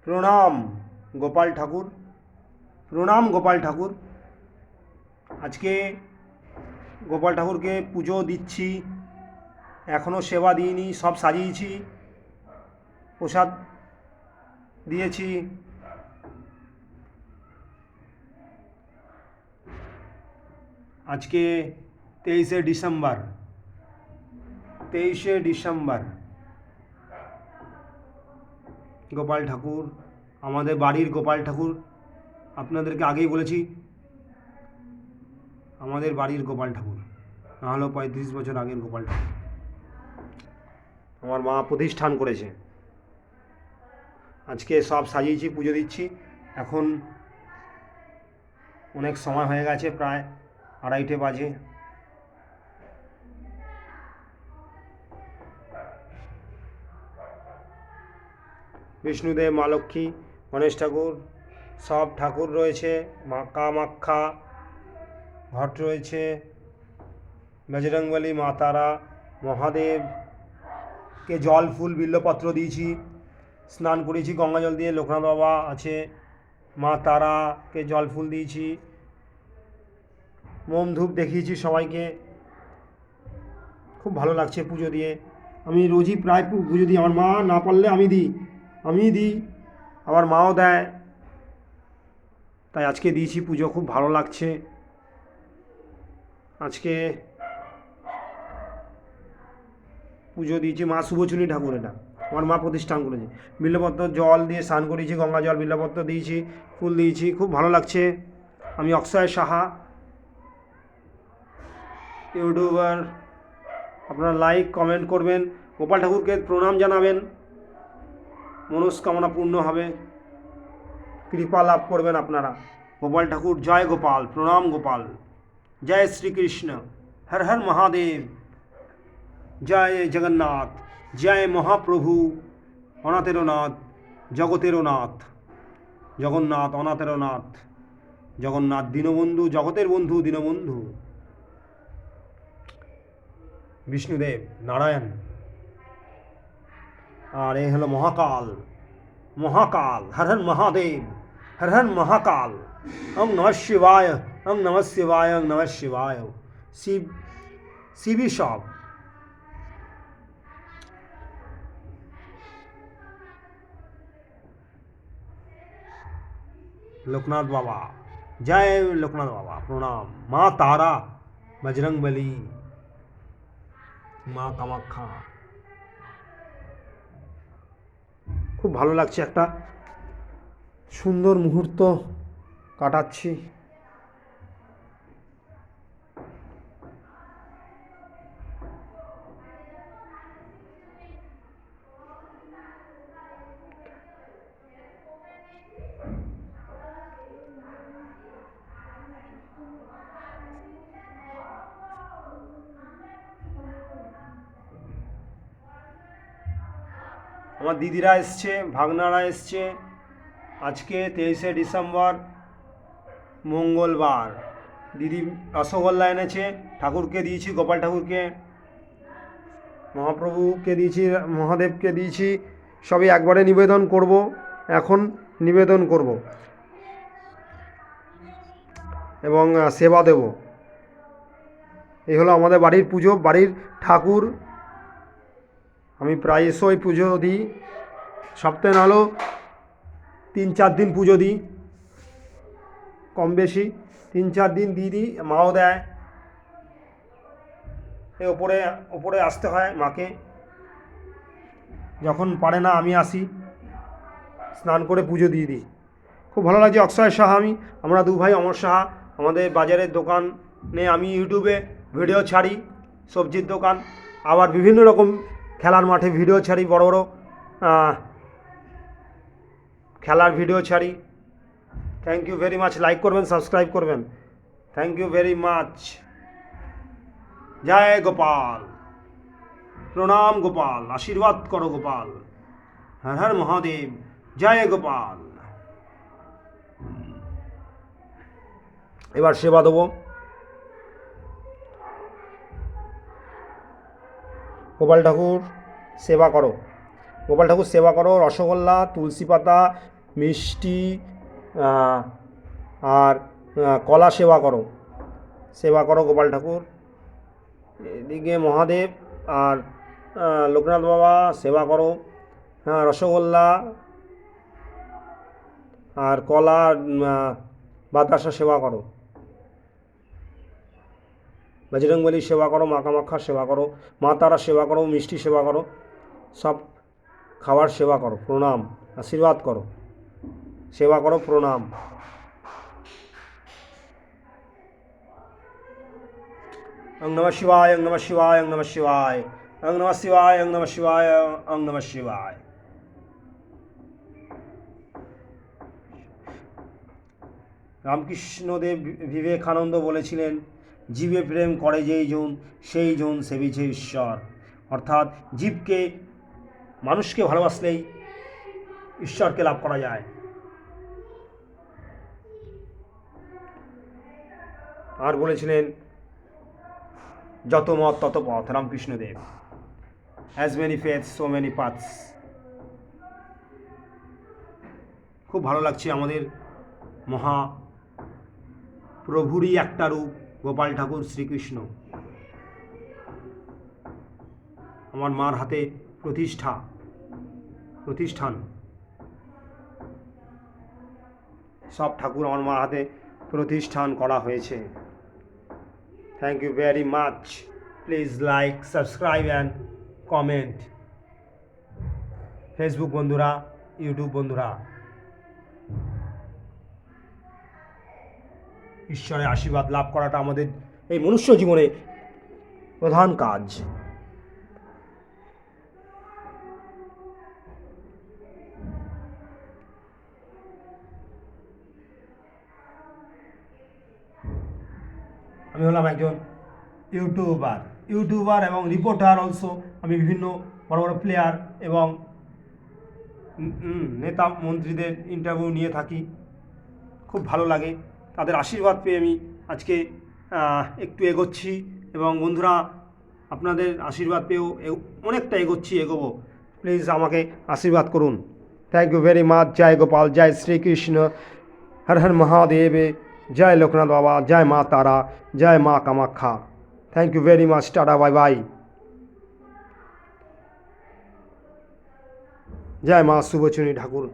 প্রণাম গোপাল ঠাকুর, প্রণাম গোপাল ঠাকুর। আজকে গোপাল ঠাকুরকে পুজো দিচ্ছি, এখনও সেবা দিইনি, সব সাজিয়েছি, প্রসাদ দিয়েছি। আজকে 23শে ডিসেম্বর। গোপাল ঠাকুর, আমাদের বাড়ির গোপাল ঠাকুর, আপনাদেরকে আগেই বলেছি আমাদের বাড়ির গোপাল ঠাকুর, না হলেও 35 বছর আগের গোপাল ঠাকুর আমার মা প্রতিষ্ঠান করেছে। আজকে সব সাজিয়েছি, পুজো দিচ্ছি। এখন অনেক সময় হয়ে গেছে, প্রায় 2:30 বাজে। বিষ্ণুদেব, মা লক্ষ্মী, গণেশ ঠাকুর, সব ঠাকুর রয়েছে, মা কামাখ্যা ঘট রয়েছে, বজরংবলী, মা তারা, মহাদেবকে জল ফুল বিল্লপত্র দিয়েছি, স্নান করেছি গঙ্গা জল দিয়ে। লোকনাথ বাবা আছে, মা তারাকে জল ফুল দিয়েছি, মোম ধূপ দেখিয়েছি সবাইকে। খুব ভালো লাগছে পুজো দিয়ে। আমি রোজই প্রায় পুজো দিই, আমার মা না পারলে আমি দিই, আবার মাও দেয়, তাই আজকে দিয়েছি পুজো। খুব ভালো লাগছে। আজকে পুজো দিয়েছি মা শুভচুনী ঠাকুর, এটা আমার মা প্রতিষ্ঠান করেছে। বিল্লপত্র জল দিয়ে স্নান করেছি, গঙ্গা জল বিল্লপত্র দিয়েছি, ফুল দিয়েছি, খুব ভালো লাগছে। আমি অক্ষয় সাহা, ইউটিউবার। আপনারা লাইক কমেন্ট করবেন, গোপাল ঠাকুরকে প্রণাম জানাবেন, মনস্কামনা পূর্ণ হবে, কৃপা লাভ করবেন আপনারা। গোপাল ঠাকুর জয় গোপাল, প্রণাম গোপাল, জয় শ্রীকৃষ্ণ, হর হর মহাদেব, জয় জগন্নাথ, জয় মহাপ্রভু অনাথেরও নাথ, জগতেরও নাথ, জগন্নাথ অনাথেরও নাথ, জগন্নাথ দীনবন্ধু, জগতের বন্ধু দীনবন্ধু, বিষ্ণুদেব, নারায়ণ। আর এই হলো মহাকাল, হর হর মহাদেব, হর হর মহাকাল। ওং নমঃ শিবায়, ওং নমঃ শিবায়, ওং নমঃ শিবায়। শিবই সব। লোকনাথ বাবা, জয় লোকনাথ বাবা, প্রণাম। মা তারা, বজরংবলী, মা কামাখ্যা। খুব ভালো লাগছে, একটা সুন্দর মুহূর্ত কাটাচ্ছি। আমার দিদিরা এসছে, ভাগনারা এসছে। আজকে 23শে ডিসেম্বর, মঙ্গলবার। দিদি রসগোল্লা এনেছে, ঠাকুরকে দিয়েছি, গোপাল ঠাকুরকে, মহাপ্রভুকে দিয়েছি, মহাদেবকে দিয়েছি। সবই একবারে নিবেদন করব, এখন নিবেদন করব এবং সেবা দেব। এই হলো আমাদের বাড়ির পুজো, বাড়ির ঠাকুর। আমি প্রায়শই পুজো দিই, সপ্তাহে না হলেও 3-4 দিন পুজো দিই, কম বেশি 3-4 দিন দিই, মাও দেয়। এ ওপরে আসতে হয় মাকে, যখন পারে না আমি আসি, স্নান করে পুজো দিয়ে দিই। খুব ভালো লাগছে। অক্ষয় সাহা আমি, আমরা 2 ভাই অমর সাহা। আমাদের বাজারের দোকানে আমি ইউটিউবে ভিডিও ছাড়ি, সবজির দোকান, আবার বিভিন্ন রকম খেলার মাঠে ভিডিও ছাড়ি, বড় বড় খেলার ভিডিও ছাড়ি। Thank you very much. Like করবেন, সাবস্ক্রাইব করবেন। Thank you very much. জয় গোপাল, প্রণাম গোপাল, আশীর্বাদ করো গোপাল, হর হর মহাদেব, জয় গোপাল। এবার সেবা দেবো। গোপাল ঠাকুর সেবা করো। গোপাল ঠাকুর সেবা করো, রসগোল্লা, তুলসী পাতা, মিষ্টি আর কলা সেবা করো, সেবা করো গোপাল ঠাকুর। এদিকে মহাদেব আর লোকনাথ বাবা সেবা করো, হ্যাঁ, রসগোল্লা আর কলা বাতাসা সেবা করো, বজরংবলী সেবা করো, মা কামাখ্যার সেবা করো, মা তারা সেবা করো, মিষ্টি সেবা করো, সব খাবার সেবা করো, প্রণাম, আশীর্বাদ করো, সেবা করো, প্রণাম। ওং নমঃ শিবায়, ওং নমঃ শিবায়, ওং নমঃ শিবায়, ওং নমঃ শিবায়, ওং নমঃ শিবায়, ওং নমঃ শিবায়। রামকৃষ্ণদেব বিবেকানন্দ বলেছিলেন, জীবে প্রেম করে যেই জন সেই জন সেবিছে ঈশ্বর। অর্থাৎ জীবকে, মানুষকে ভালোবাসলেই ঈশ্বরকে লাভ করা যায়। আর বলেছিলেন, যত মত তত পথ, Ramakrishnadev. As many faith so many paths. খুব ভালো লাগছে আমাদের মহা প্রভুরই একটা রূপ গোপাল ঠাকুর শ্রীকৃষ্ণ। আমার মার হাতে প্রতিষ্ঠান, সব ঠাকুর আমার মার হাতে প্রতিষ্ঠান করা হয়েছে। Thank you very much. Please like, subscribe and comment. Facebook বন্ধুরা, ইউটিউব বন্ধুরা, ঈশ্বরের আশীর্বাদ লাভ করাটা আমাদের এই মনুষ্য জীবনে প্রধান কাজ। আমি হলাম একজন ইউটিউবার এবং রিপোর্টার অলসো। আমি বিভিন্ন বড় বড় প্লেয়ার এবং নেতা মন্ত্রীদের ইন্টারভিউ নিয়ে থাকি। খুব ভালো লাগে, তাদের আশীর্বাদ পেয়ে আমি আজকে একটু এগোচ্ছি। এবং বন্ধুরা, আপনাদের আশীর্বাদ পেয়েও অনেকটা এগোবো। প্লিজ আমাকে আশীর্বাদ করুন। Thank you very much. জয় গোপাল, জয় শ্রীকৃষ্ণ, হর হর মহাদেব, জয় লোকনাথ বাবা, জয় মা তারা, জয় মা Kamakhya. Thank you very much. Tata, bye bye. জয় মা শুভচুনী ঠাকুর।